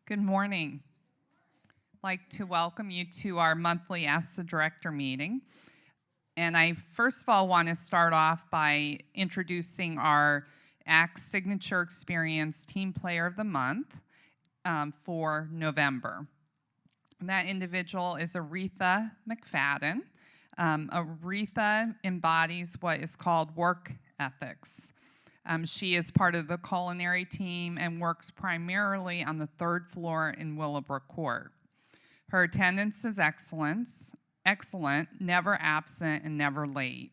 Good morning. I'd like to welcome you to our monthly Ask the Director meeting. And I first of all want to start off by introducing our ACT Signature Experience Team Player of the Month for November. And that individual is Aretha McFadden. Aretha embodies what is called work ethics. She is part of the culinary team and works primarily on the third floor in Willowbrook Court. Her attendance is excellent, never absent, and never late.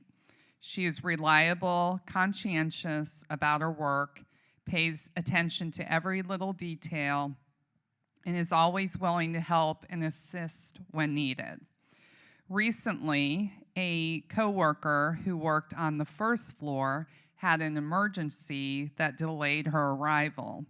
She is reliable, conscientious about her work, pays attention to every little detail, and is always willing to help and assist when needed. Recently, a coworker who worked on the first floor had an emergency that delayed her arrival.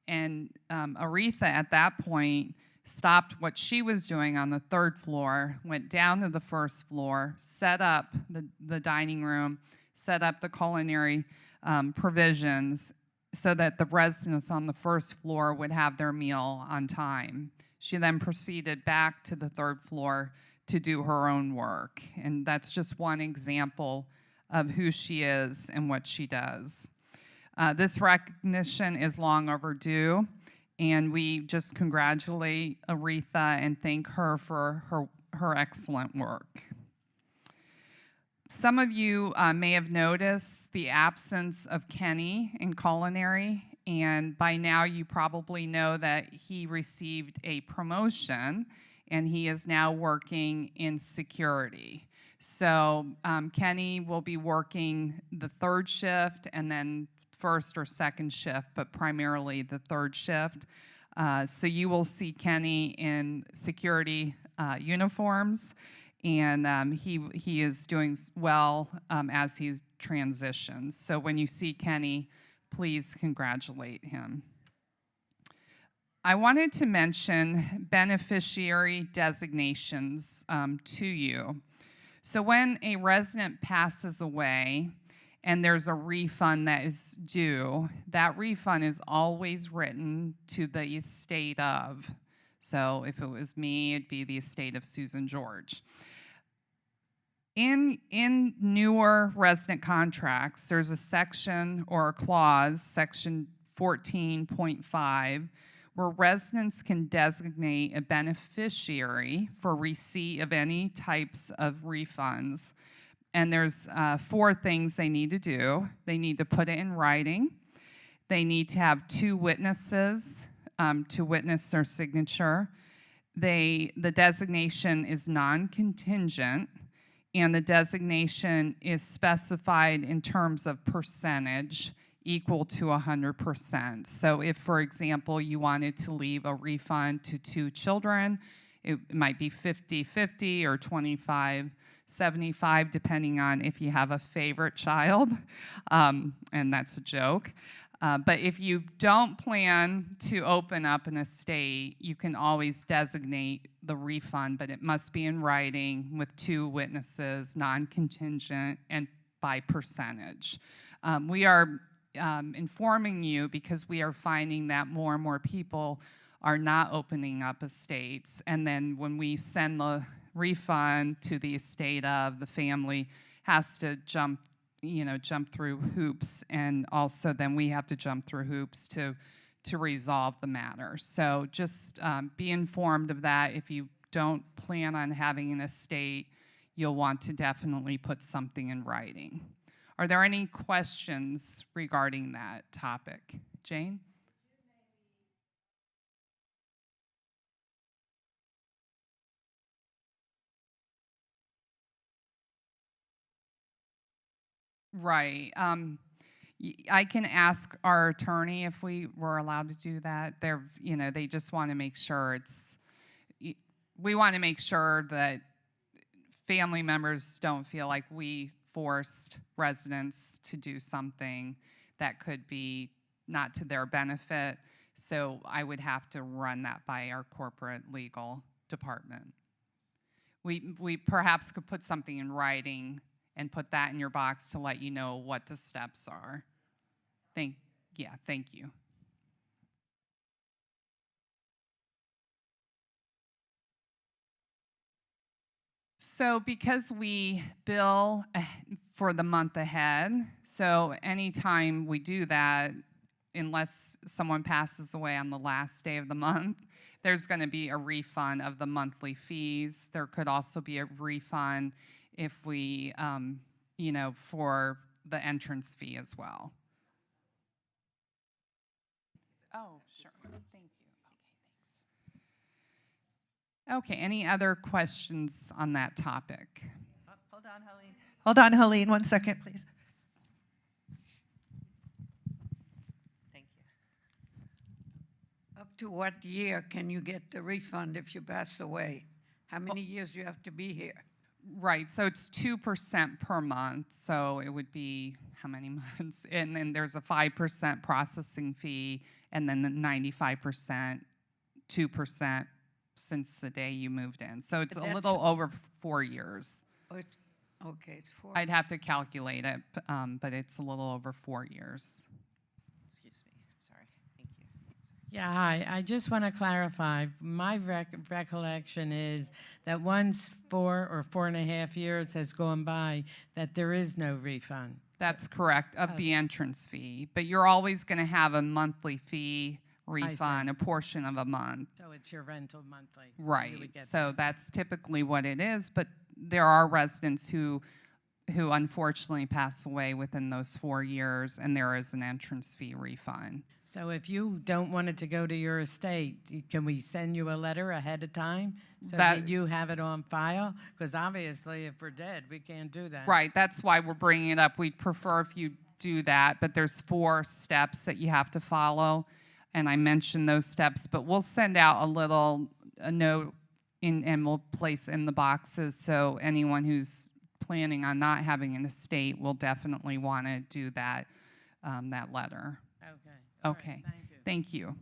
And Aretha, at that point, stopped what she was doing on the third floor, went down to the first floor, set up the dining room, set up the culinary provisions so that the residents on the first floor would have their meal on time. She then proceeded back to the third floor to do her own work. And that's just one example of who she is and what she does. This recognition is long overdue, and we just congratulate Aretha and thank her for her excellent work. Some of you may have noticed the absence of Kenny in culinary, and by now you probably know that he received a promotion and he is now working in security. So Kenny will be working the third shift and then first or second shift, but primarily the third shift. So you will see Kenny in security uniforms, and he is doing well as he transitions. So when you see Kenny, please congratulate him. I wanted to mention beneficiary designations to you. So when a resident passes away and there's a refund that is due, that refund is always written to the estate of. So if it was me, it'd be the estate of Susan George. In newer resident contracts, there's a section or a clause, section 14.5, where residents can designate a beneficiary for receipt of any types of refunds. And there's 4 things they need to do. They need to put it in writing. They need to have 2 witnesses to witness their signature. The designation is non-contingent, and the designation is specified in terms of percentage equal to 100%. So if, for example, you wanted to leave a refund to 2 children, it might be 50-50 or 25-75, depending on if you have a favorite child, and that's a joke. But if you don't plan to open up an estate, you can always designate the refund, but it must be in writing with 2 witnesses, non-contingent, and by percentage. We are informing you because we are finding that more and more people are not opening up estates, and then when we send the refund to the estate of, the family has to jump through hoops, and also then we have to jump through hoops to resolve the matter. So just be informed of that. If you don't plan on having an estate, you'll want to definitely put something in writing. Are there any questions regarding that topic? Jane? Right. I can ask our attorney if we were allowed to do that. They just want to make sure we want to make sure that family members don't feel like we forced residents to do something that could be not to their benefit. So I would have to run that by our corporate legal department. We perhaps could put something in writing and put that in your box to let you know what the steps are. Thank you. So because we bill for the month ahead, so anytime we do that, unless someone passes away on the last day of the month, there's going to be a refund of the monthly fees. There could also be a refund if we, for the entrance fee as well. Oh, sure. Thank you. Okay, thanks. Okay, any other questions on that topic? Hold on, Helene. Hold on, Helene, 1 second, please. Thank you. Up to what year can you get the refund if you pass away? How many years do you have to be here? Right, so it's 2% per month, so it would be how many months? And then there's a 5% processing fee, and then the 95%, 2% since the day you moved in. So it's a little over 4 years. Okay, it's 4. I'd have to calculate it, but it's a little over 4 years. Excuse me, sorry, thank you. Yeah, hi. I just want to clarify. My recollection is that once 4 or 4.5 years has gone by, that there is no refund. That's correct, of the entrance fee. But you're always going to have a monthly fee refund, a portion of a month. So it's your rental monthly. Right. So that's typically what it is. But there are residents who unfortunately pass away within those 4 years, and there is an entrance fee refund. So if you don't want it to go to your estate, can we send you a letter ahead of time so that you have it on file? Because obviously, if we're dead, we can't do that. Right. That's why we're bringing it up. We'd prefer if you do that, but there's 4 steps that you have to follow, and I mentioned those steps. But we'll send out a note and we'll place in the boxes, so anyone who's planning on not having an estate will definitely want to do that letter. Okay. Okay. Right, thank you. Thank you.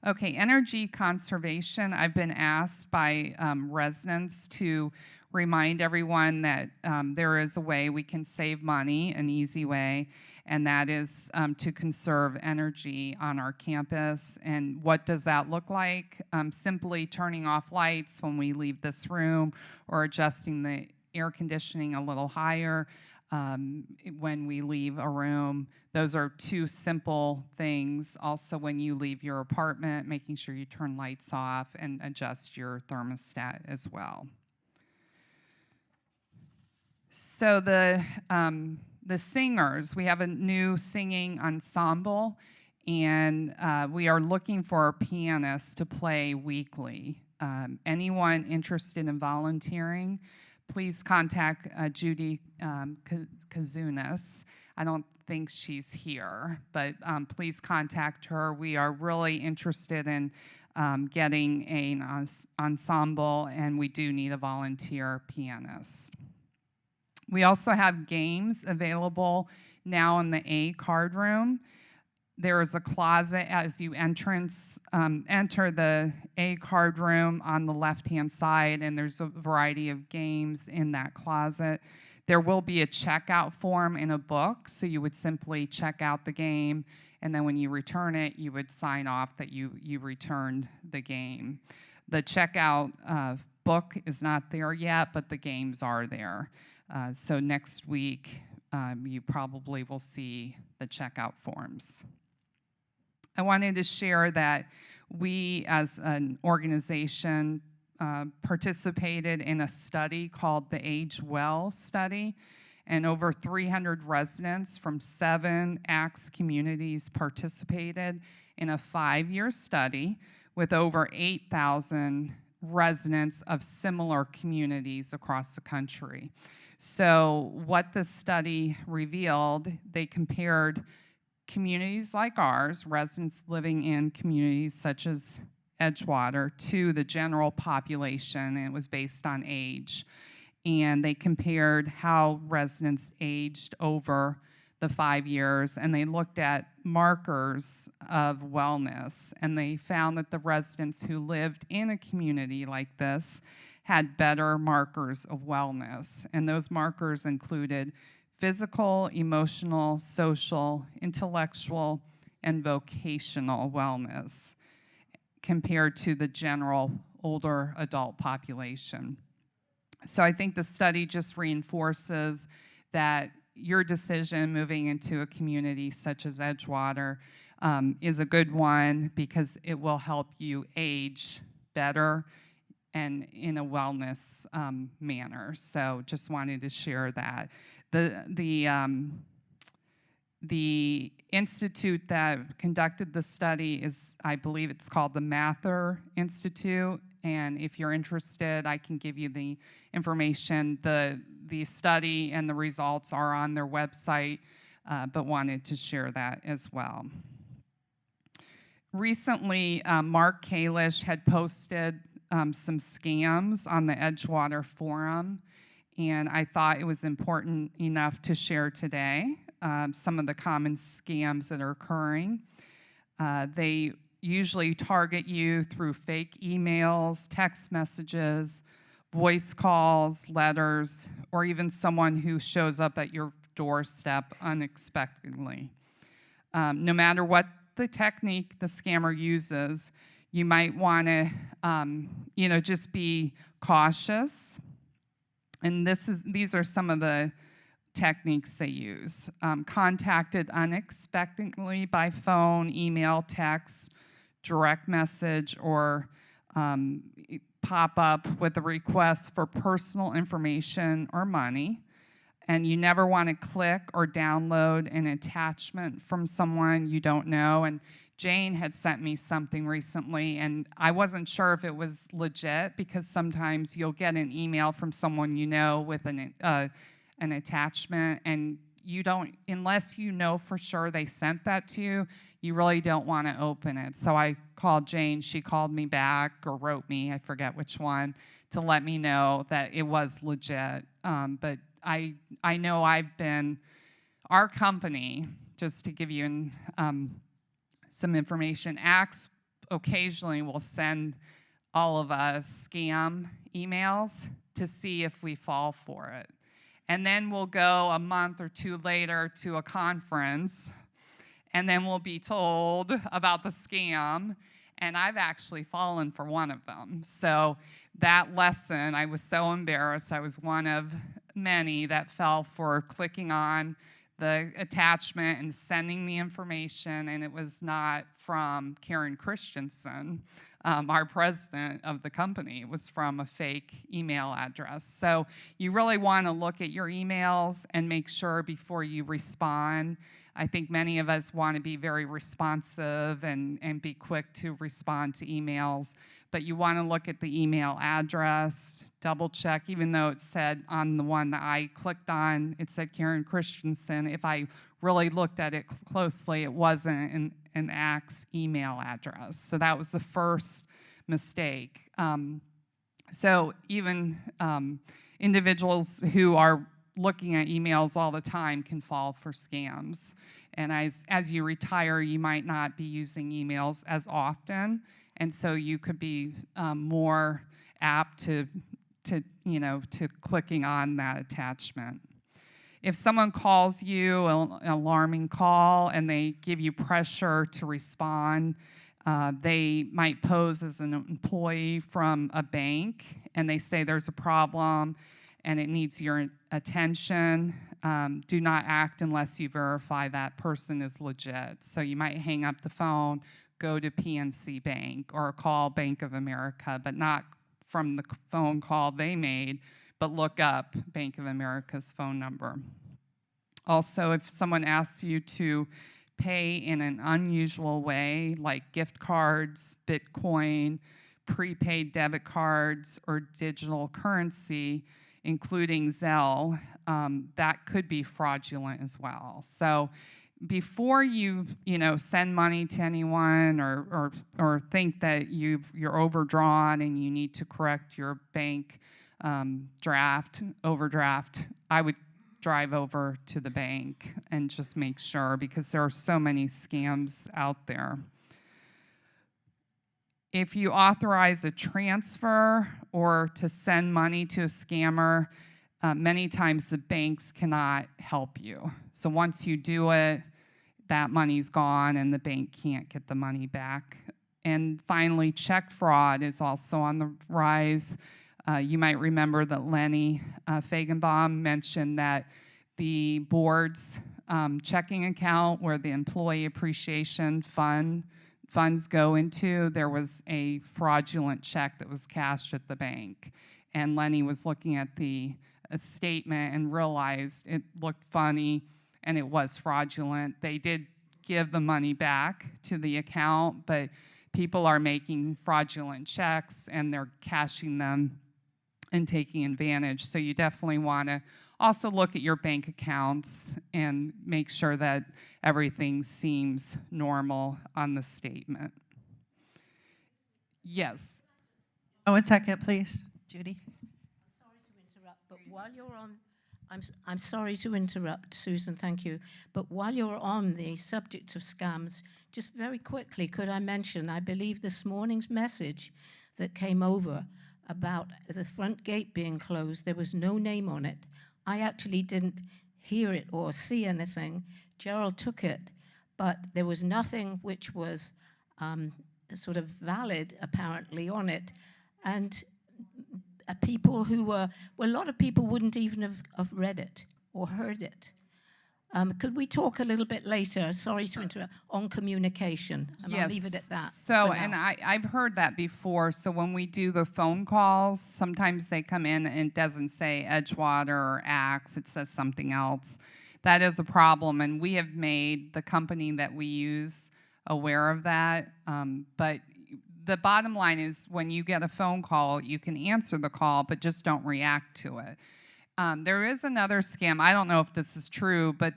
Okay, energy conservation. I've been asked by residents to remind everyone that there is a way we can save money, an easy way, and that is to conserve energy on our campus. And what does that look like? Simply turning off lights when we leave this room, or adjusting the air conditioning a little higher when we leave a room. Those are 2 simple things. Also, when you leave your apartment, making sure you turn lights off and adjust your thermostat as well. So the singers, we have a new singing ensemble, and we are looking for a pianist to play weekly. Anyone interested in volunteering, please contact Judy Kazunas. I don't think she's here, but please contact her. We are really interested in getting an ensemble, and we do need a volunteer pianist. We also have games available now in the A card room. There is a closet as you enter the A card room on the left-hand side, and there's a variety of games in that closet. There will be a checkout form in a book, so you would simply check out the game, and then when you return it, you would sign off that you returned the game. The checkout book is not there yet, but the games are there. So next week, you probably will see the checkout forms. I wanted to share that we, as an organization, participated in a study called the Age Well study, and over 300 residents from 7 ACTS communities participated in a 5-year study with over 8,000 residents of similar communities across the country. So what the study revealed, they compared communities like ours, residents living in communities such as Edgewater, to the general population, and it was based on age. And they compared how residents aged over the 5 years, and they looked at markers of wellness, and they found that the residents who lived in a community like this had better markers of wellness, and those markers included physical, emotional, social, intellectual, and vocational wellness compared to the general older adult population. So I think the study just reinforces that your decision moving into a community such as Edgewater is a good one because it will help you age better and in a wellness manner. So just wanted to share that. The institute that conducted the study is, I believe it's called the Mather Institute, and if you're interested, I can give you the information. The study and the results are on their website, but wanted to share that as well. Recently, Mark Kalish had posted some scams on the Edgewater forum, and I thought it was important enough to share today some of the common scams that are occurring. They usually target you through fake emails, text messages, voice calls, letters, or even someone who shows up at your doorstep unexpectedly. No matter what the technique the scammer uses, you might want to, just be cautious. And these are some of the techniques they use. Contacted unexpectedly by phone, email, text, direct message, or pop up with a request for personal information or money. And you never want to click or download an attachment from someone you don't know. And Jane had sent me something recently, and I wasn't sure if it was legit because sometimes you'll get an email from someone you know with an attachment, and you don't, unless you know for sure they sent that to you, you really don't want to open it. So I called Jane. She called me back or wrote me, I forget which one, to let me know that it was legit. But I know our company, just to give you some information, Axe occasionally will send all of us scam emails to see if we fall for it. And then we'll go a month or two later to a conference, and then we'll be told about the scam, and I've actually fallen for one of them. So that lesson, I was so embarrassed. I was one of many that fell for clicking on the attachment and sending the information, and it was not from Karen Christensen, our president of the company. It was from a fake email address. So you really want to look at your emails and make sure before you respond. I think many of us want to be very responsive and be quick to respond to emails, but you want to look at the email address, double check, even though it said on the one that I clicked on, it said Karen Christensen. If I really looked at it closely, it wasn't an Axe email address. So that was the first mistake. So even individuals who are looking at emails all the time can fall for scams. And as you retire, you might not be using emails as often, and so you could be more apt to clicking on that attachment. If someone calls you an alarming call and they give you pressure to respond, they might pose as an employee from a bank, and they say there's a problem and it needs your attention. Do not act unless you verify that person is legit. So you might hang up the phone, go to PNC Bank, or call Bank of America, but not from the phone call they made, but look up Bank of America's phone number. Also, if someone asks you to pay in an unusual way, like gift cards, Bitcoin, prepaid debit cards, or digital currency, including Zelle, that could be fraudulent as well. So before you send money to anyone or think that you're overdrawn and you need to correct your bank overdraft, I would drive over to the bank and just make sure, because there are so many scams out there. If you authorize a transfer or to send money to a scammer, many times the banks cannot help you. So once you do it, that money's gone and the bank can't get the money back. And finally, check fraud is also on the rise. You might remember that Lenny Fagenbaum mentioned that the board's checking account where the employee appreciation funds go into, there was a fraudulent check that was cashed at the bank. And Lenny was looking at the statement and realized it looked funny and it was fraudulent. They did give the money back to the account, but people are making fraudulent checks and they're cashing them and taking advantage. So you definitely want to also look at your bank accounts and make sure that everything seems normal on the statement. Yes. Oh, 1 second, please. Judy. Sorry to interrupt, but while you're on, I'm sorry to interrupt, Susan, thank you. But while you're on the subject of scams, just very quickly, could I mention, I believe this morning's message that came over about the front gate being closed, there was no name on it. I actually didn't hear it or see anything. Gerald took it, but there was nothing which was sort of valid, apparently, on it. And people who were, well, a lot of people wouldn't even have read it or heard it. Could we talk a little bit later, sorry to interrupt, on communication? And I'll leave it at that. So, for and now. I've heard that before. So when we do the phone calls, sometimes they come in and it doesn't say Edgewater or Axe, it says something else. That is a problem, and we have made the company that we use aware of that. But the bottom line is when you get a phone call, you can answer the call, but just don't react to it. There is another scam. I don't know if this is true, but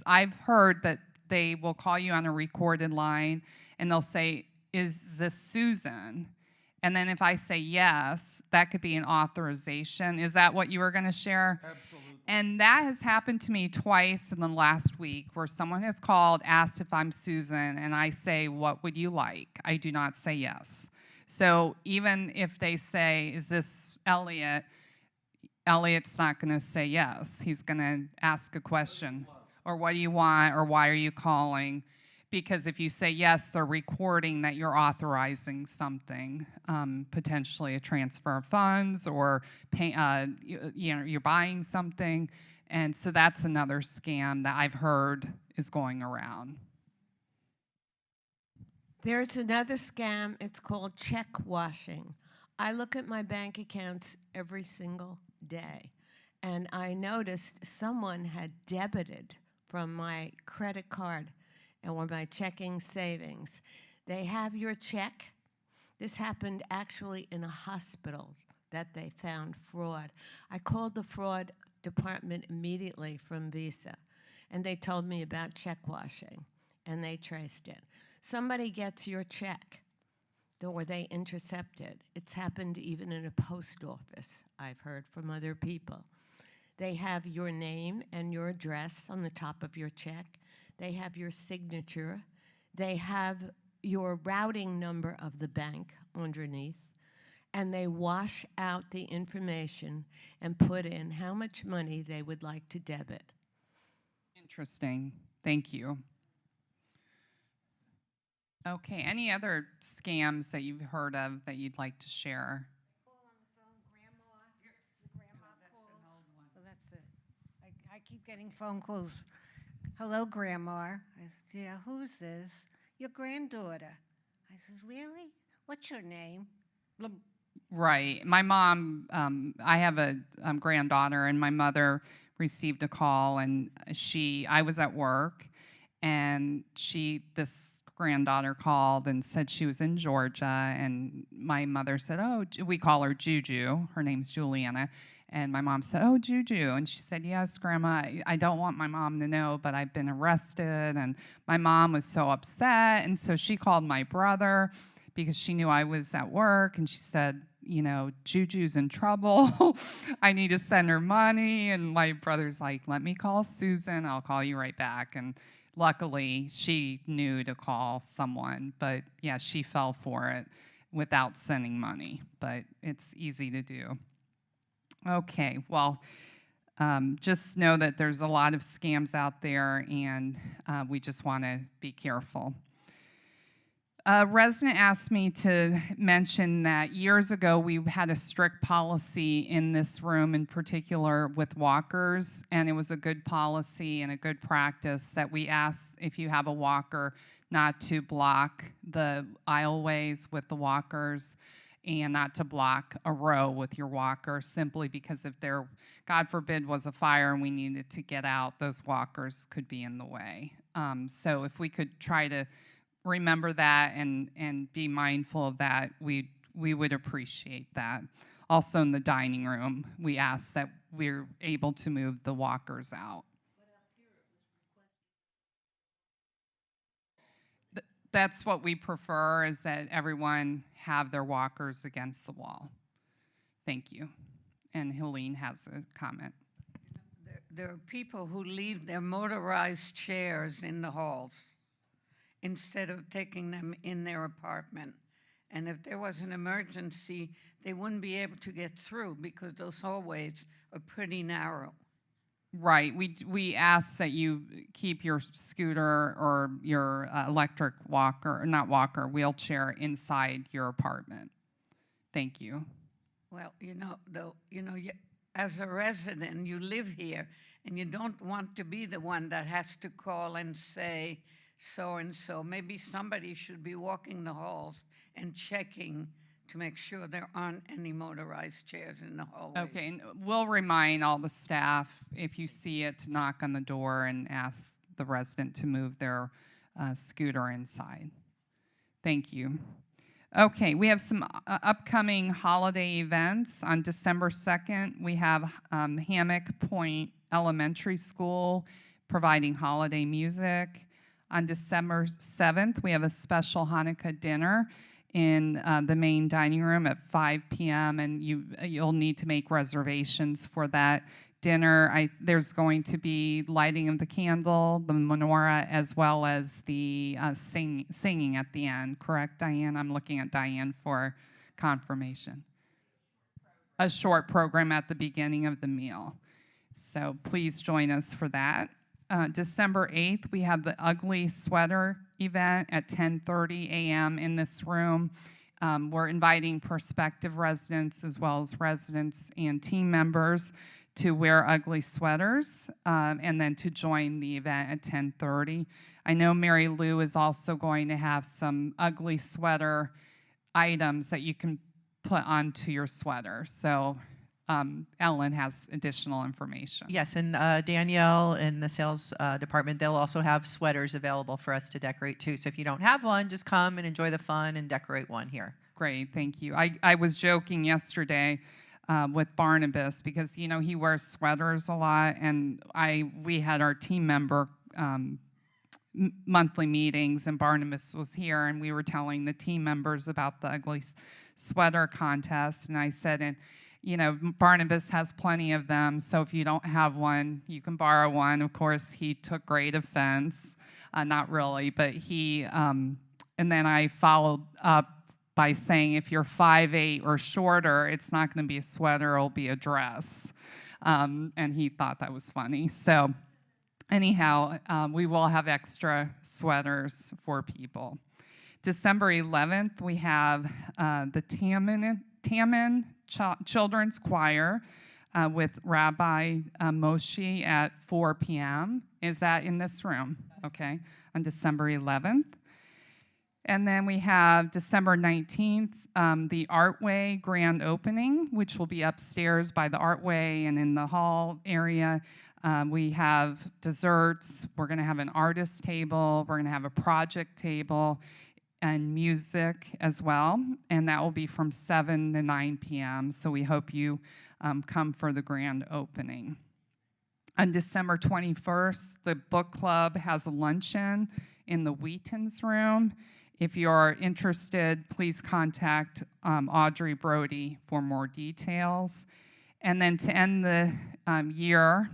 I've heard that they will call you on a recorded line and they'll say, "Is this Susan?" And then if I say yes, that could be an authorization. Is that what you were going to share? Absolutely. And that has happened to me twice in the last week where someone has called, asked if I'm Susan, and I say, "What would you like?" I do not say yes. So even if they say, "Is this Elliot?" Elliot's not going to say yes. He's going to ask a question, or what do you want, or why are you calling? Because if you say yes, they're recording that you're authorizing something, potentially a transfer of funds, or you're buying something, and so that's another scam that I've heard is going around. There's another scam. It's called check washing. I look at my bank accounts every single day, and I noticed someone had debited from my credit card or my checking savings. They have your check. This happened actually in a hospital that they found fraud. I called the fraud department immediately from Visa, and they told me about check washing, and they traced it. Somebody gets your check, or they intercept it. It's happened even in a post office, I've heard from other people. They have your name and your address on the top of your check. They have your signature. They have your routing number of the bank underneath. And they wash out the information and put in how much money they would like to debit. Interesting. Thank you. Okay, any other scams that you've heard of that you'd like to share? Well, that's it. I keep getting phone calls. "Hello, Grandma." I said, "Yeah, who's this?" "Your granddaughter." I said, "Really? What's your name?" Right. My mom, I have a granddaughter, and my mother received a call, and I was at work, and this granddaughter called and said she was in Georgia, and my mother said, "Oh," we call her Juju. Her name's Juliana. And my mom said, "Oh, Juju." And she said, "Yes, Grandma, I don't want my mom to know, but I've been arrested." And my mom was so upset. And so she called my brother because she knew I was at work. And she said, "Juju's in trouble. I need to send her money." And my brother's like, "Let me call Susan. I'll call you right back." And luckily, she knew to call someone. But yeah, she fell for it without sending money. But it's easy to do. Okay, well, just know that there's a lot of scams out there, and we just want to be careful. A resident asked me to mention that years ago we had a strict policy in this room in particular with walkers, and it was a good policy and a good practice that we ask if you have a walker not to block the aisleways with the walkers and not to block a row with your walker, simply because if there, God forbid, was a fire and we needed to get out, those walkers could be in the way. So if we could try to remember that and be mindful of that, we would appreciate that. Also in the dining room, we ask that we're able to move the walkers out. That's what we prefer, is that everyone have their walkers against the wall. Thank you. And Helene has a comment. There are people who leave their motorized chairs in the halls instead of taking them in their apartment. And if there was an emergency, they wouldn't be able to get through because those hallways are pretty narrow. Right. We ask that you keep your scooter or your electric walker, or not walker, wheelchair inside your apartment. Thank you. Well, as a resident, you live here, and you don't want to be the one that has to call and say, so-and-so. Maybe somebody should be walking the halls and checking to make sure there aren't any motorized chairs in the hallways. Okay, and we'll remind all the staff, if you see it, to knock on the door and ask the resident to move their scooter inside. Thank you. Okay, we have some upcoming holiday events. On December 2nd, we have Hammock Point Elementary School providing holiday music. On December 7th, we have a special Hanukkah dinner in the main dining room at 5 p.m., and you'll need to make reservations for that dinner. There's going to be lighting of the candle, the menorah, as well as the singing at the end. Correct, Diane? I'm looking at Diane for confirmation. A short program at the beginning of the meal. So please join us for that. December 8th, we have the Ugly Sweater event at 10:30 a.m. in this room. We're inviting prospective residents as well as residents and team members to wear ugly sweaters and then to join the event at 10:30. I know Mary Lou is also going to have some ugly sweater items that you can put onto your sweater. So Ellen has additional information. Yes, and Danielle in the sales department, they'll also have sweaters available for us to decorate too. So if you don't have one, just come and enjoy the fun and decorate one here. Great, thank you. I was joking yesterday with Barnabas because, he wears sweaters a lot, and we had our team member monthly meetings, and Barnabas was here, and we were telling the team members about the ugly sweater contest, and I said, and Barnabas has plenty of them, so if you don't have one, you can borrow one. Of course, he took great offense. Not really, but and then I followed up by saying, if you're 5'8" or shorter, it's not going to be a sweater, it'll be a dress. And he thought that was funny. So anyhow, we will have extra sweaters for people. December 11th, we have the Taman Children's Choir with Rabbi Moshe at 4 p.m. Is that in this room? Okay, on December 11th. And then we have December 19th, the Artway grand opening, which will be upstairs by the Artway and in the hall area. We have desserts. We're going to have an artist table. We're going to have a project table and music as well. And that will be from 7 to 9 p.m. So we hope you come for the grand opening. On December 21st, the book club has a luncheon in the Wheaton's room. If you're interested, please contact Audrey Brody for more details. And then to end the year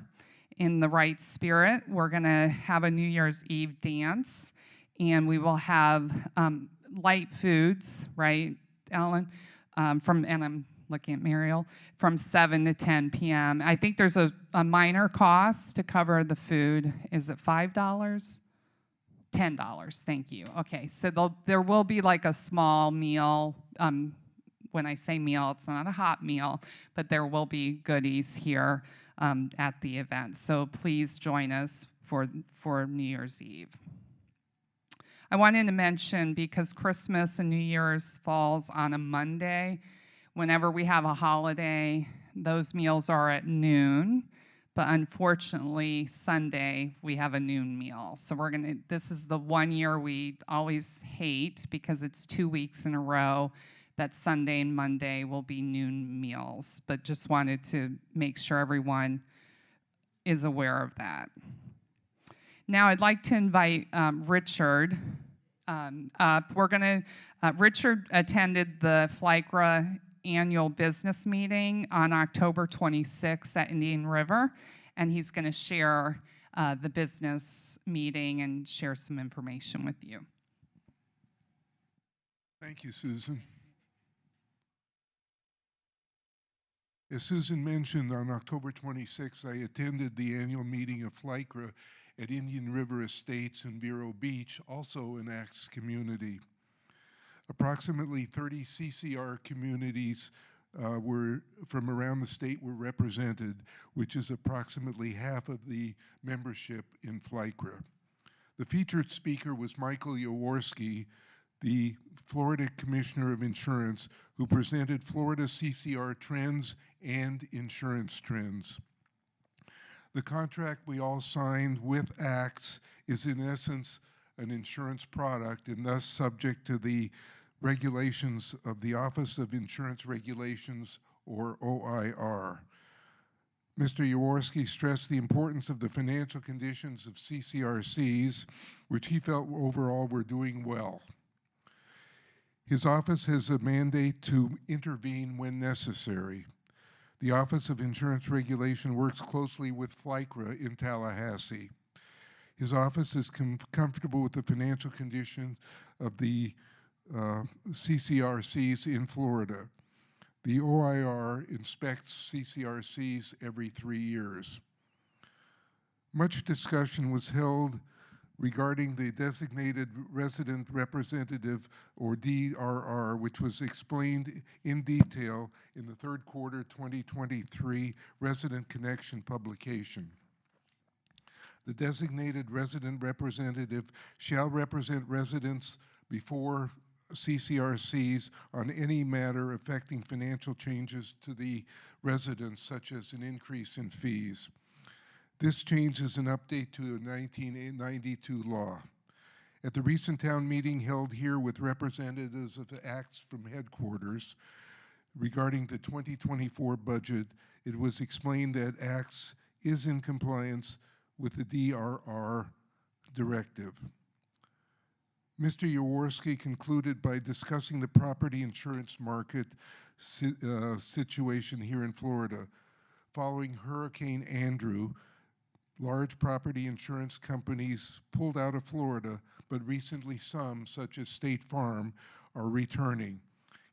in the right spirit, we're going to have a New Year's Eve dance, and we will have light foods, right, Ellen? And I'm looking at Mariel, from 7 to 10 p.m. I think there's a minor cost to cover the food. Is it $5? $10, thank you. Okay, so there will be like a small meal. When I say meal, it's not a hot meal, but there will be goodies here at the event. So please join us for New Year's Eve. I wanted to mention, because Christmas and New Year's falls on a Monday, whenever we have a holiday, those meals are at noon. But unfortunately, Sunday, we have a noon meal. So this is the one year we always hate, because it's 2 weeks in a row that Sunday and Monday will be noon meals. But just wanted to make sure everyone is aware of that. Now I'd like to invite Richard up. Richard attended the FLYCRA annual business meeting on October 26th at Indian River, and he's going to share the business meeting and share some information with you. Thank you, Susan. As Susan mentioned, on October 26th, I attended the annual meeting of FLYCRA at Indian River Estates in Vero Beach, also an ACTS community. Approximately 30 CCR communities from around the state were represented, which is approximately half of the membership in FLYCRA. The featured speaker was Michael Jaworski, the Florida Commissioner of Insurance, who presented Florida CCR trends and insurance trends. The contract we all signed with ACTS is in essence an insurance product, and thus subject to the regulations of the Office of Insurance Regulations, or OIR. Mr. Jaworski stressed the importance of the financial conditions of CCRCs, which he felt overall were doing well. His office has a mandate to intervene when necessary. The Office of Insurance Regulation works closely with FLYCRA in Tallahassee. His office is comfortable with the financial condition of the CCRCs in Florida. The OIR inspects CCRCs every 3 years. Much discussion was held regarding the Designated Resident Representative, or DRR, which was explained in detail in the third quarter 2023 Resident Connection publication. The Designated Resident Representative shall represent residents before CCRCs on any matter affecting financial changes to the residents, such as an increase in fees. This change is an update to a 1992 law. At the recent town meeting held here with representatives of the ACTS from headquarters regarding the 2024 budget, it was explained that ACTS is in compliance with the DRR directive. Mr. Jaworski concluded by discussing the property insurance market situation here in Florida. Following Hurricane Andrew, large property insurance companies pulled out of Florida, but recently some, such as State Farm, are returning.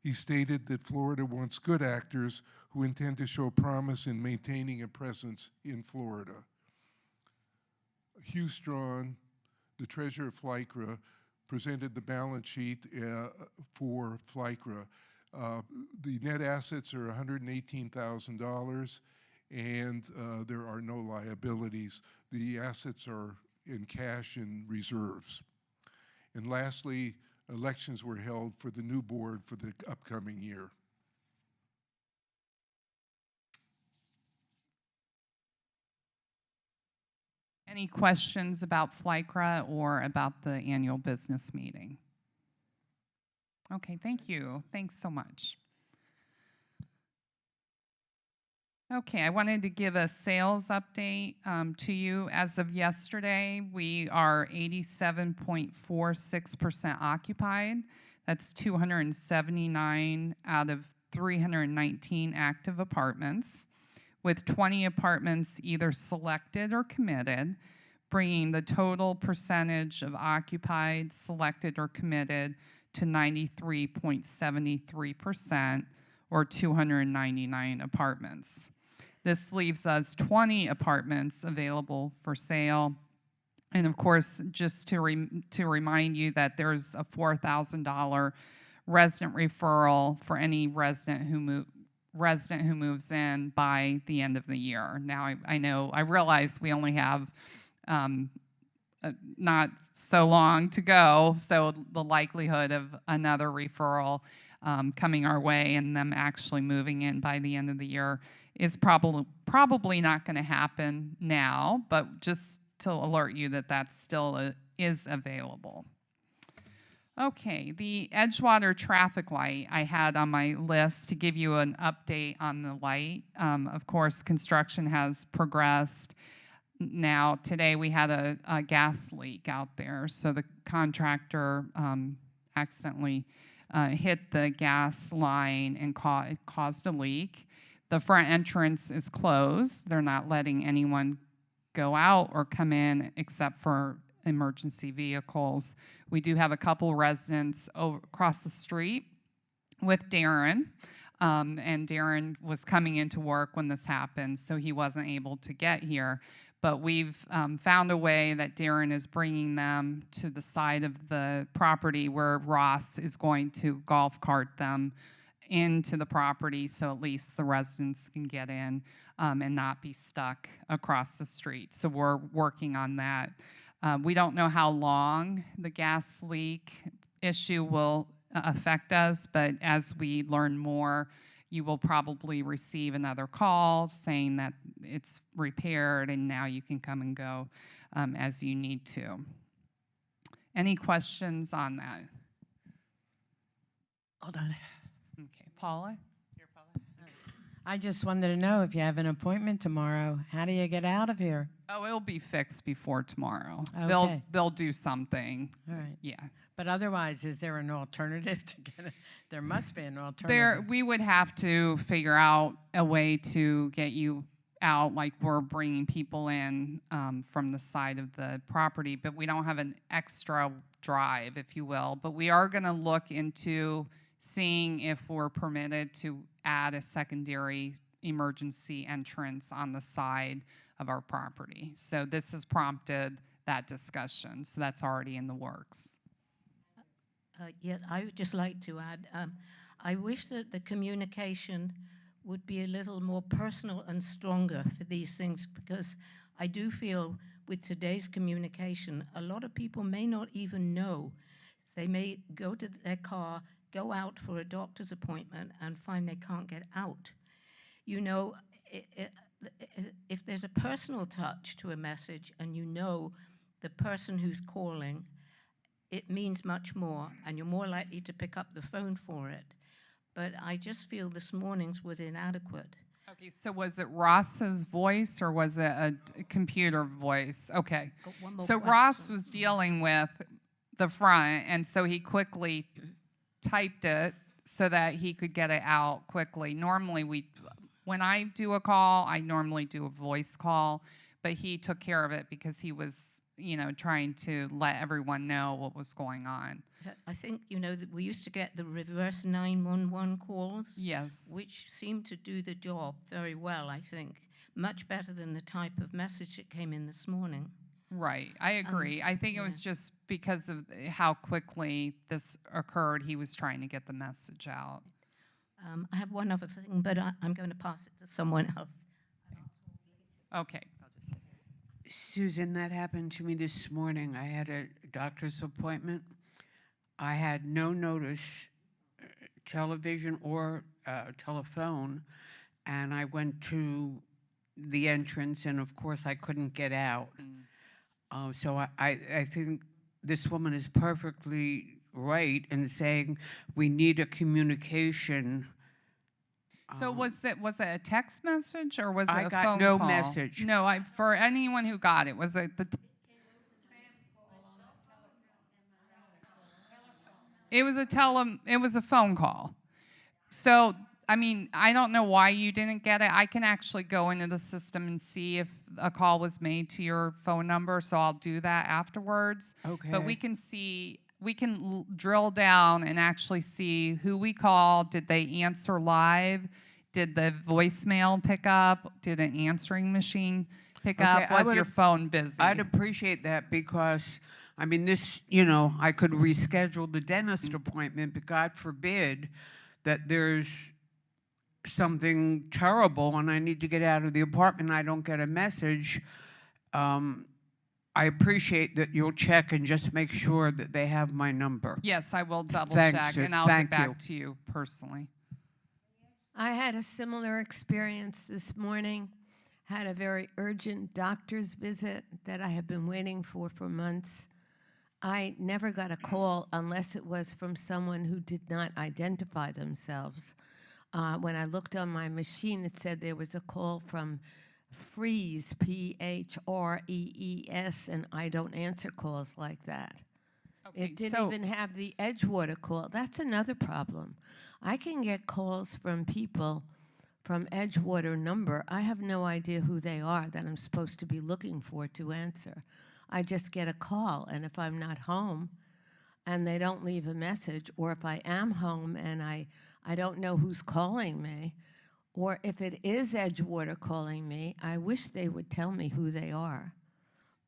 He stated that Florida wants good actors who intend to show promise in maintaining a presence in Florida. Hugh Strawn, the treasurer of FLYCRA, presented the balance sheet for FLYCRA. The net assets are $118,000, and there are no liabilities. The assets are in cash and reserves. And lastly, elections were held for the new board for the upcoming year. Any questions about FLYCRA or about the annual business meeting? Okay, thank you. Thanks so much. Okay, I wanted to give a sales update to you. As of yesterday, we are 87.46% occupied. That's 279 out of 319 active apartments, with 20 apartments either selected or committed, bringing the total percentage of occupied, selected, or committed to 93.73%, or 299 apartments. This leaves us 20 apartments available for sale And of course, just to remind you that there's a $4,000 resident referral for any resident who moves in by the end of the year. Now, I realize we only have not so long to go, so the likelihood of another referral coming our way and them actually moving in by the end of the year is probably not going to happen now, but just to alert you that that still is available. Okay, the Edgewater traffic light I had on my list to give you an update on the light. Of course, construction has progressed. Now, today we had a gas leak out there, so the contractor accidentally hit the gas line and caused a leak. The front entrance is closed. They're not letting anyone go out or come in except for emergency vehicles. We do have a couple residents across the street with Darren, and Darren was coming into work when this happened, so he wasn't able to get here. But we've found a way that Darren is bringing them to the side of the property where Ross is going to golf cart them into the property, so at least the residents can get in and not be stuck across the street. So we're working on that. We don't know how long the gas leak issue will affect us, but as we learn more, you will probably receive another call saying that it's repaired and now you can come and go as you need to. Any questions on that? Hold on. Okay, Paula? I just wanted to know if you have an appointment tomorrow, how do you get out of here? Oh, it'll be fixed before tomorrow. Okay. They'll do something. All right. Yeah. But otherwise, is there an alternative to get it? There must be an alternative. We would have to figure out a way to get you out, like we're bringing people in from the side of the property, but we don't have an extra drive, if you will. But we are going to look into seeing if we're permitted to add a secondary emergency entrance on the side of our property. So this has prompted that discussion. So that's already in the works. Yeah, I would just like to add, I wish that the communication would be a little more personal and stronger for these things, because I do feel with today's communication, a lot of people may not even know. They may go to their car, go out for a doctor's appointment and find they can't get out. You know, if there's a personal touch to a message and you know the person who's calling, it means much more, and you're more likely to pick up the phone for it. But I just feel this morning's was inadequate. Okay, so was it Ross's voice or was it a computer voice? Okay. Got one more So question. Ross was dealing with the front, and so he quickly typed it so that he could get it out quickly. Normally, when I do a call, I normally do a voice call, but he took care of it because he was, trying to let everyone know what was going on. I think, that we used to get the reverse 911 calls. Yes. Which seemed to do the job very well, I think. Much better than the type of message that came in this morning. Right, I agree. I think it was just because of how quickly this occurred, he was trying to get the message out. I have one other thing, but I'm going to pass it to someone else. Okay. Susan, that happened to me this morning. I had a doctor's appointment. I had no notice, television or telephone, and I went to the entrance, and of course I couldn't get out. So I think this woman is perfectly right in saying we need a communication. So was it a text message or was it I a got phone no call? message. No, for anyone who got it, was it the? It was a phone call. So I don't know why you didn't get it. I can actually go into the system and see if a call was made to your phone number. So I'll do that afterwards. Okay. But we can drill down and actually see who we called. Did they answer live? Did the voicemail pick up? Did an answering machine pick Okay, up? I Was would your ap- phone busy? I'd appreciate that because, I mean, this, you know, I could reschedule the dentist appointment, but God forbid that there's something terrible and I need to get out of the apartment and I don't get a message. I appreciate that you'll check and just make sure that they have my number. Yes, I will double Thanks, check, Sue. and I'll Thank get back you. to you personally. I had a similar experience this morning. Had a very urgent doctor's visit that I have been waiting for months. I never got a call unless it was from someone who did not identify themselves. When I looked on my machine, it said there was a call from Freeze, Phrees, and I don't answer calls like that. It didn't even have the Edgewater call. That's another problem. I can get calls from people from Edgewater number. I have no idea who they are that I'm supposed to be looking for to answer. I just get a call, and if I'm not home and they don't leave a message, or if I am home and I don't know who's calling me, or if it is Edgewater calling me, I wish they would tell me who they are.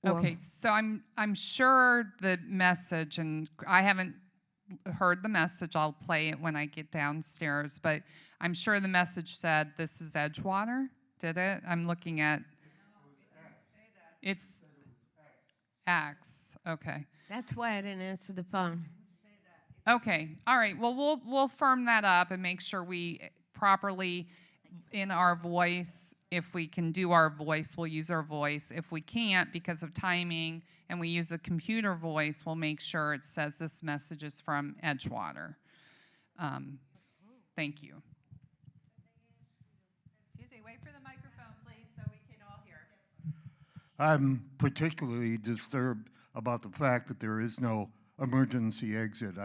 Or- Okay, so I'm sure the message, and I haven't heard the message. I'll play it when I get downstairs, but I'm sure the message said, "This is Edgewater." Did it? I'm looking at. It's X. Okay. That's why I didn't answer the phone. Okay. All right. Well, we'll firm that up and make sure we properly in our voice. If we can do our voice, we'll use our voice. If we can't because of timing and we use a computer voice, we'll make sure it says this message is from Edgewater. Thank you. Excuse me, wait for the microphone, please, so we can all hear. I'm particularly disturbed about the fact that there is no emergency exit.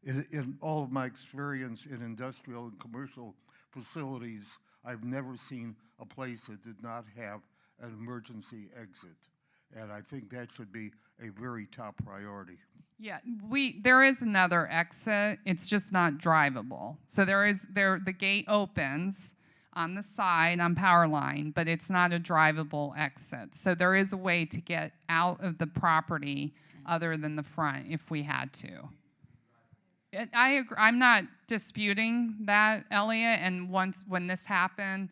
In all of my experience in industrial and commercial facilities, I've never seen a place that did not have an emergency exit. And I think that should be a very top priority. Yeah, there is another exit. It's just not drivable. So the gate opens on the side on power line, but it's not a drivable exit. So there is a way to get out of the property other than the front if we had to. I agree. I'm not disputing that, Elliot. And when this happened,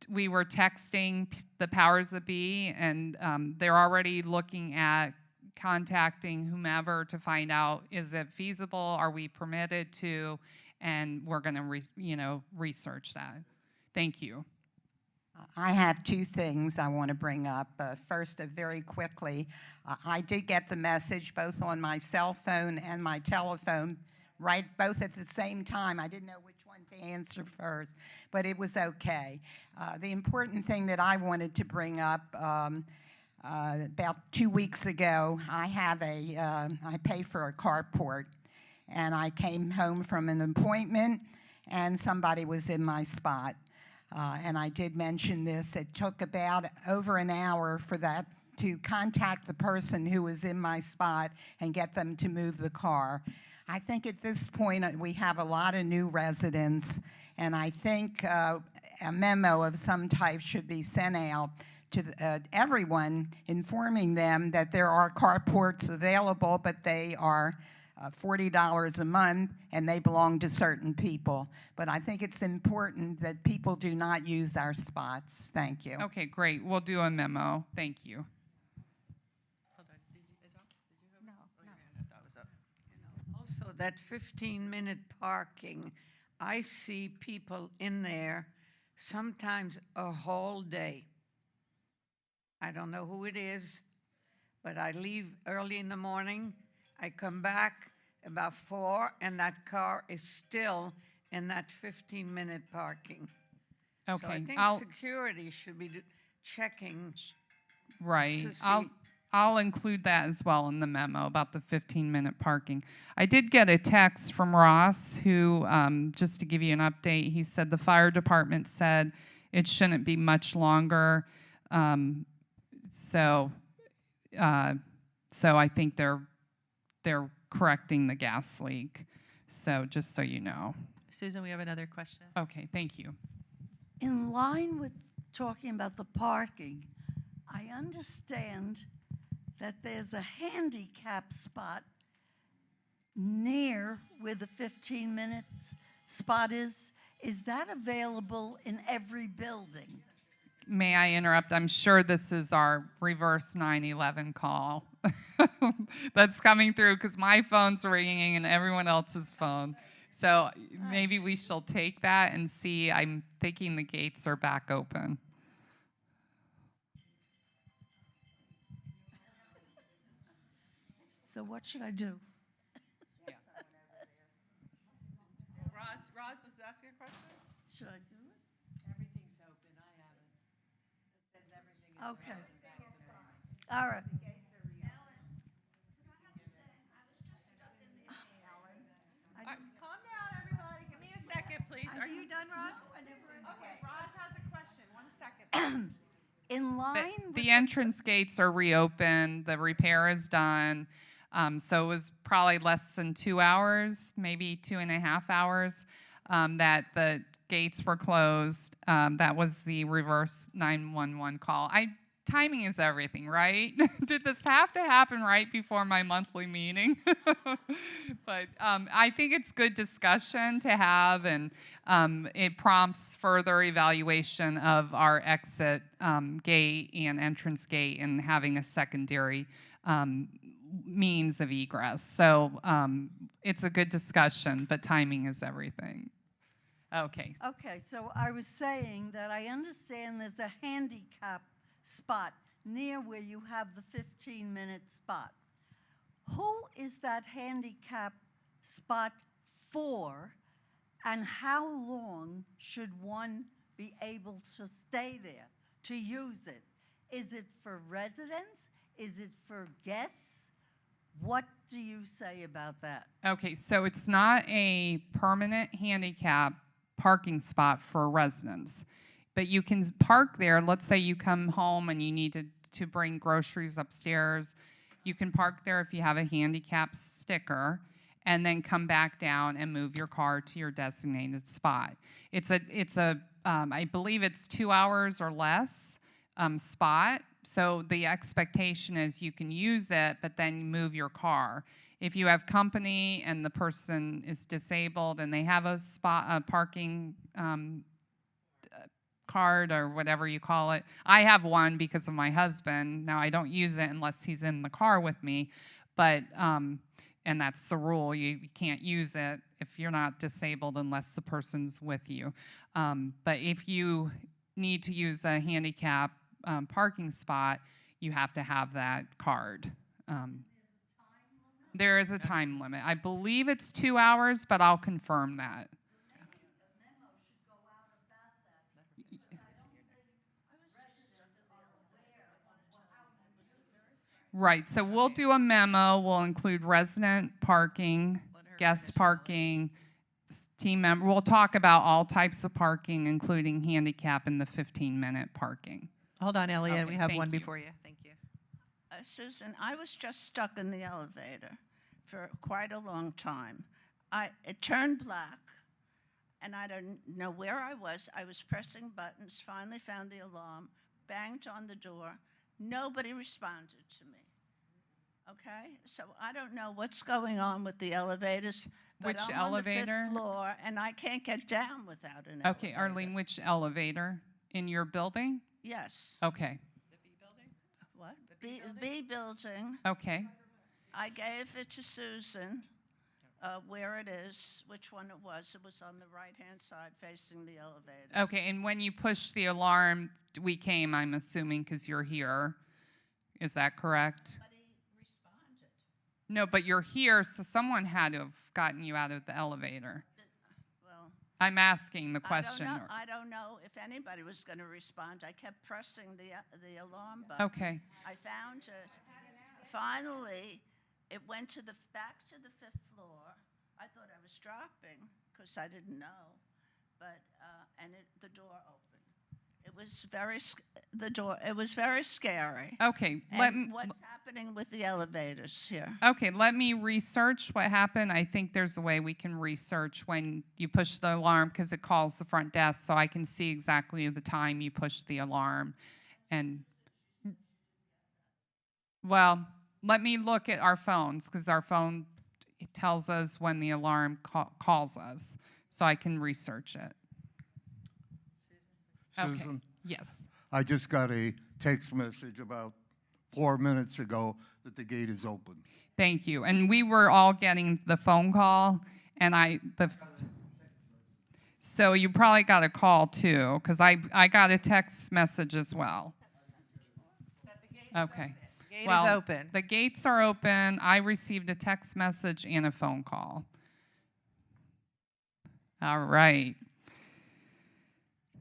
we were texting the powers that be, and they're already looking at contacting whomever to find out, is it feasible? Are we permitted to? And we're going to research that. Thank you. I have two things I want to bring up. First, very quickly, I did get the message both on my cell phone and my telephone, right, both at the same time. I didn't know which one to answer first, but it was okay. The important thing that I wanted to bring up, about 2 weeks ago, I pay for a carport, and I came home from an appointment, and somebody was in my spot. And I did mention this. It took about over an hour for that to contact the person who was in my spot and get them to move the car. I think at this point we have a lot of new residents, and I think a memo of some type should be sent out to everyone, informing them that there are carports available, but they are $40 a month, and they belong to certain people. But I think it's important that people do not use our spots. Thank you. Okay, great. We'll do a memo. Thank you. Also, that 15-minute parking, I see people in there sometimes a whole day. I don't know who it is, but I leave early in the morning. I come back about 4, and that car is still in that 15-minute parking. So I Okay, think security should be checking. Right. To see. I'll include that as well in the memo about the 15-minute parking. I did get a text from Ross who, just to give you an update, he said the fire department said it shouldn't be much longer. So I think they're correcting the gas leak. So just so you know. Susan, we have another question. Okay, thank you. In line with talking about the parking. I understand that there's a handicap spot near where the 15-minute spot is. Is that available in every building? May I interrupt? I'm sure this is our reverse 911 call that's coming through because my phone's ringing and everyone else's phone. So maybe we shall take that and see. I'm thinking the gates are back open. So what should I do? Roz was asking a question? Should I do it? Everything's open. I have it. It says everything is Okay. All right. Calm down, everybody. Give me a second, please. Are you done, Roz? Okay, Roz has a question. 1 second. In line with The entrance gates are reopened. The repair is done. So it was probably less than 2 hours, maybe 2.5 hours, that the gates were closed. That was the reverse 911 call. Timing is everything, right? Did this have to happen right before my monthly meeting? But I think it's good discussion to have, and it prompts further evaluation of our exit gate and entrance gate and having a secondary means of egress. So it's a good discussion, but timing is everything. Okay. Okay, so I was saying that I understand there's a handicap spot near where you have the 15-minute spot. Who is that handicap spot for, and how long should one be able to stay there to use it? Is it for residents? Is it for guests? What do you say about that? Okay, so it's not a permanent handicap parking spot for residents, but you can park there. Let's say you come home and you need to bring groceries upstairs. You can park there if you have a handicap sticker, and then come back down and move your car to your designated spot. It's a I believe it's 2 hours or less spot. So the expectation is you can use it, but then move your car. If you have company and the person is disabled and they have a parking card or whatever you call it. I have one because of my husband. Now I don't use it unless he's in the car with me, but and that's the rule. You can't use it if you're not disabled unless the person's with you. But if you need to use a handicap parking spot, you have to have that card. There is a time limit. I believe it's 2 hours, but I'll confirm that. Right, so we'll do a memo. We'll include resident parking, guest parking, team member. We'll talk about all types of parking, including handicap and the 15-minute parking. Hold on, Elliot. Okay, We have thank one you. before you. Thank you. Susan, I was just stuck in the elevator for quite a long time. It turned black, and I don't know where I was. I was pressing buttons, finally found the alarm, banged on the door. Nobody responded to me. Okay? So I don't know what's going on with the elevators. But Which I'm elevator? on the 5th floor, and I can't get down without an Okay, elevator. Arlene, which elevator? In your building? Yes. Okay, What? B building. okay. I gave it to Susan, where it is, which one it was. It was on the right-hand side facing the elevator. Okay, and when you pushed the alarm, we came, I'm assuming, because you're here. Is that correct? But he responded. No, but you're here, so someone had to have gotten you out of the elevator. Well, I'm asking the question. I don't know if anybody was going to respond. I kept pressing the alarm button. Okay, I found it. Finally, it went back to the 5th floor. I thought I was dropping because I didn't know, but the door opened. It was very, the door, it was very scary. Okay, And what's happening with the elevators here? okay, let me research what happened. I think there's a way we can research when you push the alarm because it calls the front desk, so I can see exactly the time you push the alarm. And well, let me look at our phones because our phone tells us when the alarm calls us, so I can research it. Okay. Susan, Yes. I just got a text message about 4 minutes ago that the gate is open. Thank you. And we were all getting the phone call, and so you probably got a call too, because I got a text message as well. Okay. The gate Well, is open. The gates are open. I received a text message and a phone call. All right.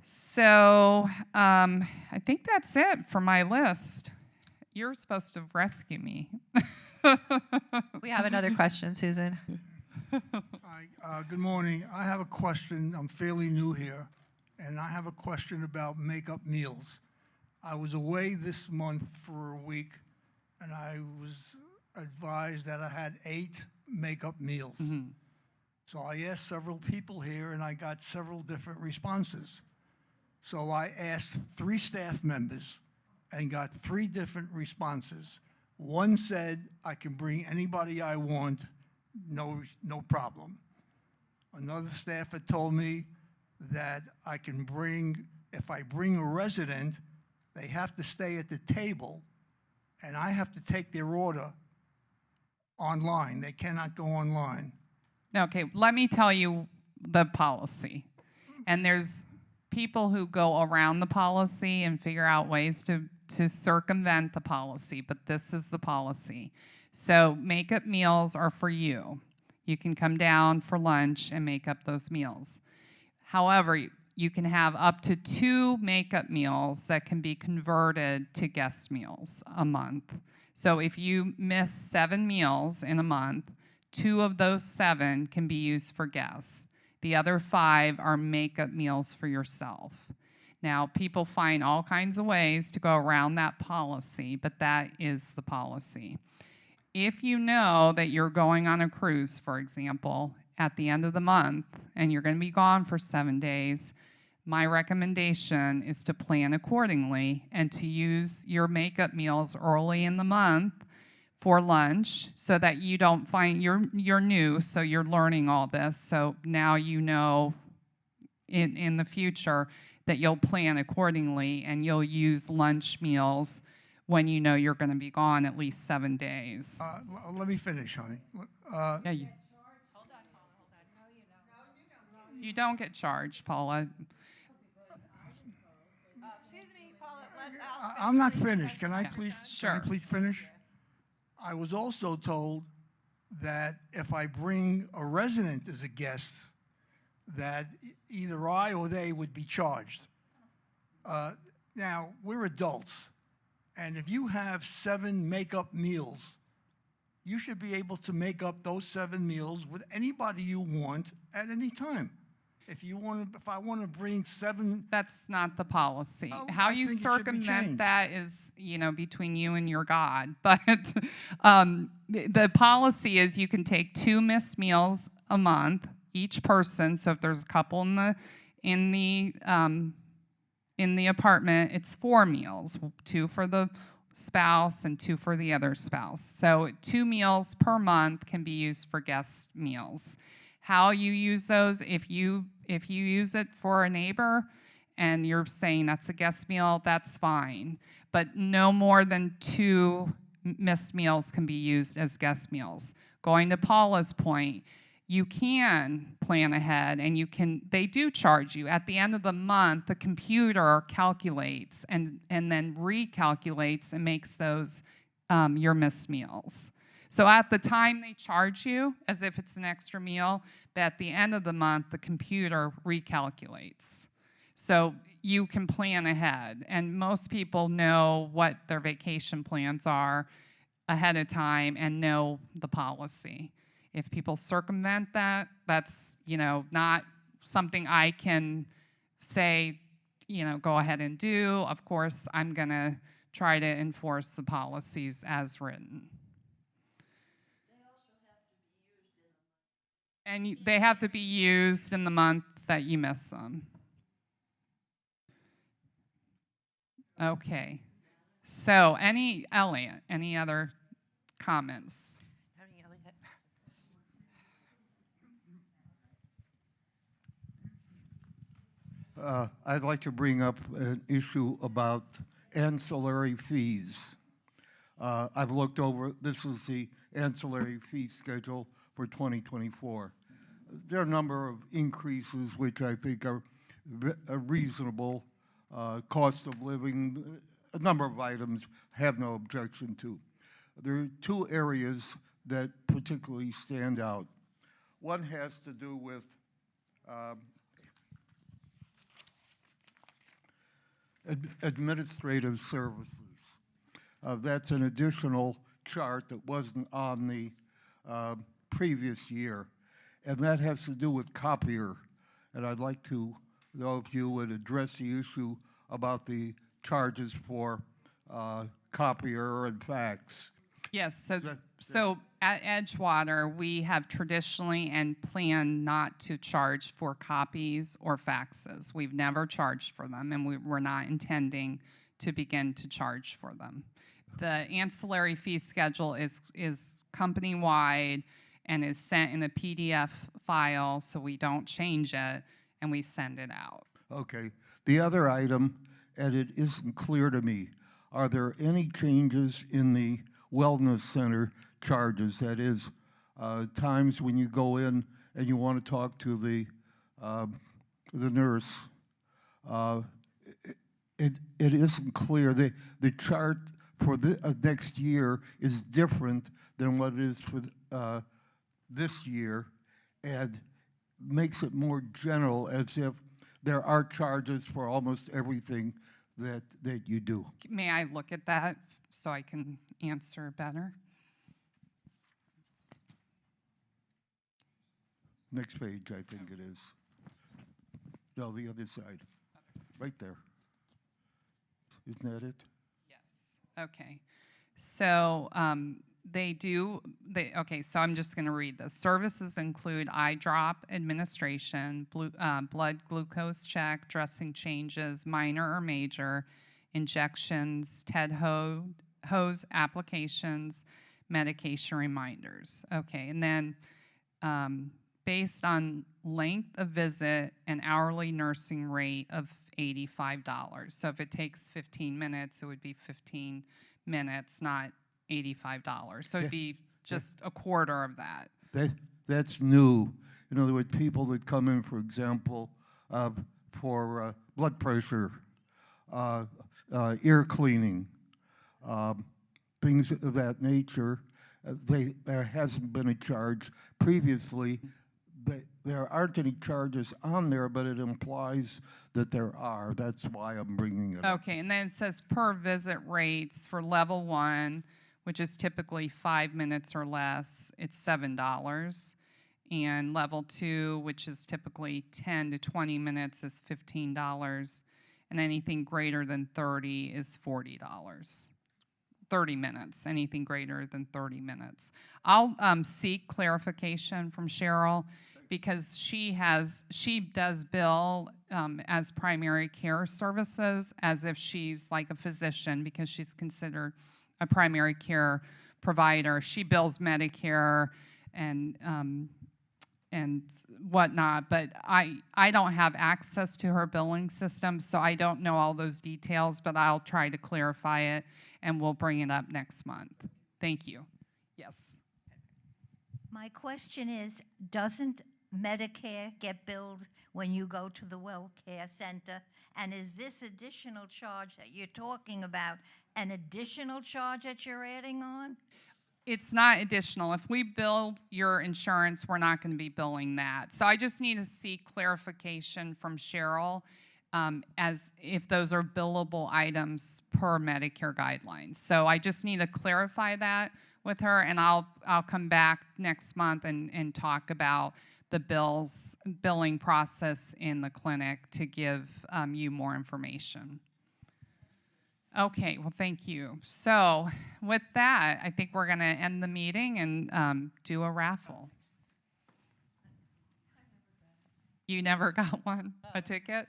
So I think that's it for my list. You're supposed to rescue me. We have another question, Susan. Hi, good morning. I have a question. I'm fairly new here, and I have a question about makeup meals. I was away this month for a week, and I was advised that I had 8 makeup meals. So I asked several people here, and I got several different responses. So I asked 3 staff members and got 3 different responses. One said, I can bring anybody I want, no problem. Another staff had told me that I can bring, if I bring a resident, they have to stay at the table, and I have to take their order online. They cannot go online. Okay, let me tell you the policy. And there's people who go around the policy and figure out ways to circumvent the policy, but this is the policy. So makeup meals are for you. You can come down for lunch and make up those meals. However, you can have up to 2 makeup meals that can be converted to guest meals a month. So if you miss 7 meals in a month, 2 of those 7 can be used for guests. The other 5 are makeup meals for yourself. Now, people find all kinds of ways to go around that policy, but that is the policy. If you know that you're going on a cruise, for example, at the end of the month, and you're going to be gone for 7 days, my recommendation is to plan accordingly and to use your makeup meals early in the month for lunch so that you don't find you're new, so you're learning all this. So now you know in the future that you'll plan accordingly and you'll use lunch meals when you know you're going to be gone at least 7 days. Let me finish, honey. Yeah, you don't get charged, Paula. Excuse me, Paula, I'm not finished. Can I Yeah. please? Sure. Can I please finish? I was also told that if I bring a resident as a guest, that either I or they would be charged. Now, we're adults, and if you have 7 makeup meals, you should be able to make up those 7 meals with anybody you want at any time. If I want to bring 7, That's not the policy. Oh, How I you think it should be circumvent changed. that is, between you and your God. But the policy is you can take 2 missed meals a month, each person. So if there's a couple in the apartment, it's 4 meals, 2 for the spouse and 2 for the other spouse. So 2 meals per month can be used for guest meals. How you use those, if you use it for a neighbor and you're saying that's a guest meal, that's fine. But no more than 2 missed meals can be used as guest meals. Going to Paula's point, you can plan ahead and they do charge you. At the end of the month, the computer calculates and then recalculates and makes those your missed meals. So at the time they charge you as if it's an extra meal, but at the end of the month, the computer recalculates. So you can plan ahead. And most people know what their vacation plans are ahead of time and know the policy. If people circumvent that, that's not something I can say, go ahead and do. Of course, I'm going to try to enforce the policies as written. And they have to be used in the month that you miss them. Okay. So, Elliot, any other comments? I'd like to bring up an issue about ancillary fees. I've looked over, this is the ancillary fee schedule for 2024. There are a number of increases which I think are reasonable. Cost of living, a number of items have no objection to. There are two areas that particularly stand out. One has to do with administrative services. That's an additional chart that wasn't on the previous year, and that has to do with copier. And I'd like to know if you would address the issue about the charges for copier and fax. Yes, so at Edgewater, we have traditionally and plan not to charge for copies or faxes. We've never charged for them, and we're not intending to begin to charge for them. The ancillary fee schedule is company-wide and is sent in a PDF file, so we don't change it, and we send it out. Okay. The other item, and it isn't clear to me, are there any changes in the wellness center charges? That is, times when you go in and you want to talk to the nurse, it isn't clear. The chart for the next year is different than what it is for this year, and makes it more general, as if there are charges for almost everything that you do. May I look at that so I can answer better? Next page, I think it is. No, the other side. Right there. Isn't that it? Yes. Okay. So okay, so I'm just going to read this. Services include eye drop administration, blood glucose check, dressing changes, minor or major, injections, TED hose applications, medication reminders. Okay, and then based on length of visit and hourly nursing rate of $85. So if it takes 15 minutes, it would be 15 minutes, not $85. So it'd be just a quarter of that. That's new. In other words, people that come in, for example, for blood pressure, ear cleaning, things of that nature, there hasn't been a charge previously. There aren't any charges on there, but it implies that there are. That's why I'm bringing it up. Okay, and then it says per visit rates for level 1, which is typically 5 minutes or less, it's $7. And level 2, which is typically 10 to 20 minutes, is $15. And anything greater than 30 is $40. 30 minutes, anything greater than 30 minutes. I'll seek clarification from Cheryl, because she does bill as primary care services as if she's like a physician, because she's considered a primary care provider. She bills Medicare and whatnot, but I don't have access to her billing system, so I don't know all those details, but I'll try to clarify it, and we'll bring it up next month. Thank you. Yes. My question is, doesn't Medicare get billed when you go to the well care center? And is this additional charge that you're talking about an additional charge that you're adding on? It's not additional. If we bill your insurance, we're not going to be billing that. So I just need to see clarification from Cheryl as if those are billable items per Medicare guidelines. So I just need to clarify that with her, and I'll come back next month and talk about the billing process in the clinic to give you more information. Okay, well, thank you. So with that, I think we're going to end the meeting and do a raffle. You never got one, a ticket?